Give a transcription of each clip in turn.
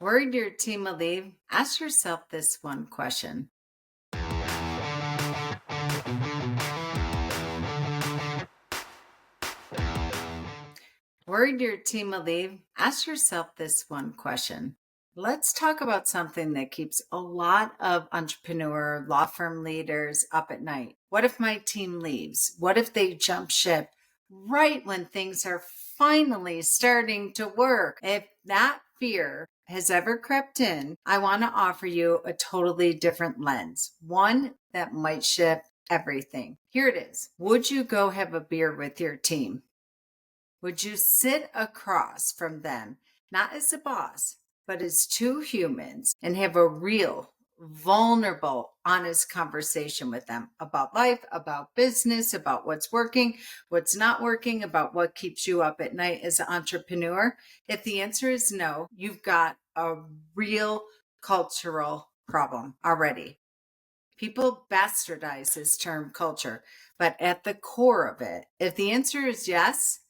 Worried your team will leave? Ask yourself this one question. Worried your team will leave? Ask yourself this one question. Let's talk about something that keeps a lot of entrepreneur law firm leaders up at night. What if my team leaves? What if they jump ship right when things are finally starting to work? If that fear has ever crept in, I want to offer you a totally different lens, one that might shift everything. Here it is. Would you go have a beer with your team? Would you sit across from them, not as a boss, but as two humans, and have a real, vulnerable, honest conversation with them about life, about business, about what's working, what's not working, about what keeps you up at night as an entrepreneur? If the answer is no, you've got a real cultural problem already. People bastardize this term culture, but at the core of it, if the answer is yes,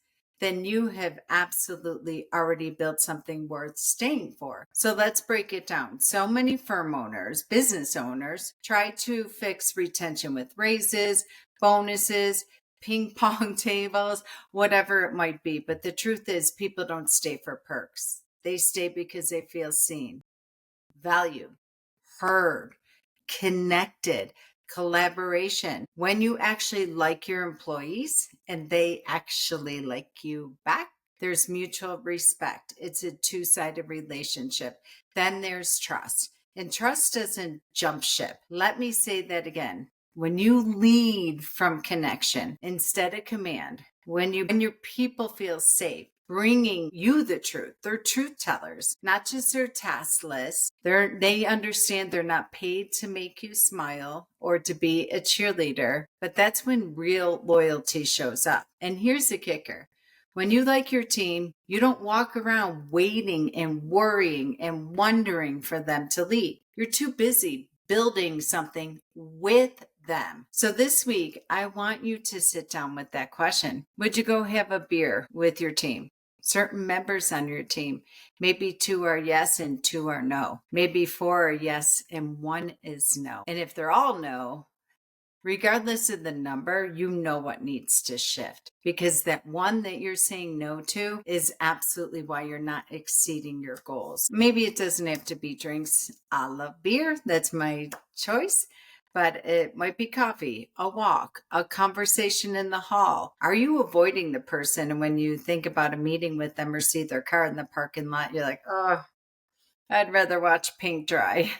then you have absolutely already built something worth staying for. So let's break it down. So many firm owners, business owners, try to fix retention with raises, bonuses, ping pong tables, whatever it might be. But the truth is, people don't stay for perks. They stay because they feel seen, valued, heard, connected, collaboration. When you actually like your employees and they actually like you back, there's mutual respect. It's a two-sided relationship. Then there's trust. And trust doesn't jump ship. Let me say that again. When you lead from connection instead of command, when your people feel safe, bringing you the truth. They're truth tellers, not just their task list. They understand they're not paid to make you smile or to be a cheerleader, but that's when real loyalty shows up. And here's the kicker. When you like your team, you don't walk around waiting and worrying and wondering for them to leave. You're too busy building something with them. So this week, I want you to sit down with that question. Would you go have a beer with your team? Certain members on your team, maybe 2 are yes and 2 are no. Maybe 4 are yes and 1 is no. And if they're all no, regardless of the number, you know what needs to shift, because that one that you're saying no to is absolutely why you're not exceeding your goals. Maybe it doesn't have to be drinks. I love beer. That's my choice. But it might be coffee, a walk, a conversation in the hall. Are you avoiding the person? And when you think about a meeting with them or see their car in the parking lot, you're like, oh, I'd rather watch paint dry.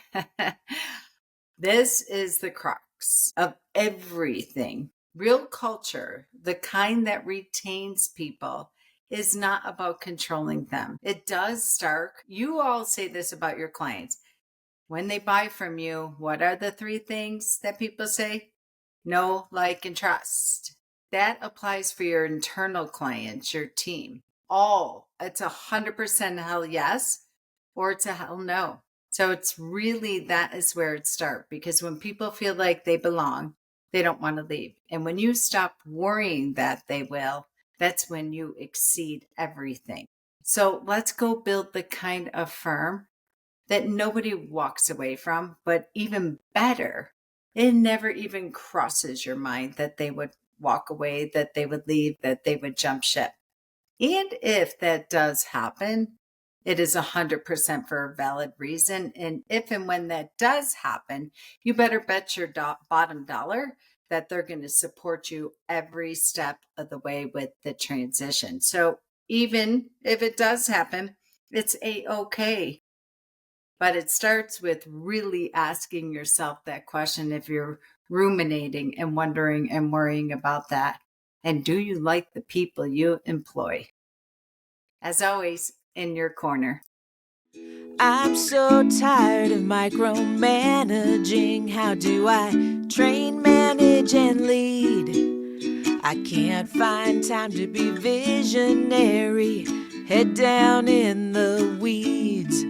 This is the crux of everything. Real culture, the kind that retains people, is not about controlling them. It does start, you all say this about your clients. When they buy from you, what are the 3 things that people say? Know, like, and trust. That applies for your internal clients, your team. It's 100% hell yes, or it's a hell no. So it's really, that is where it starts, because when people feel like they belong, they don't want to leave. And when you stop worrying that they will, that's when you exceed everything. So let's go build the kind of firm that nobody walks away from, but even better, it never even crosses your mind that they would walk away, that they would leave, that they would jump ship. And if that does happen, it is 100% for a valid reason. And if and when that does happen, you better bet your bottom dollar that they're going to support you every step of the way with the transition. So even if it does happen, it's a-okay. But it starts with really asking yourself that question if you're ruminating and wondering and worrying about that. And do you like the people you employ? As always, in your corner. I'm so tired of micromanaging. How do I train, manage, and lead? I can't find time to be visionary. Head down in the weeds.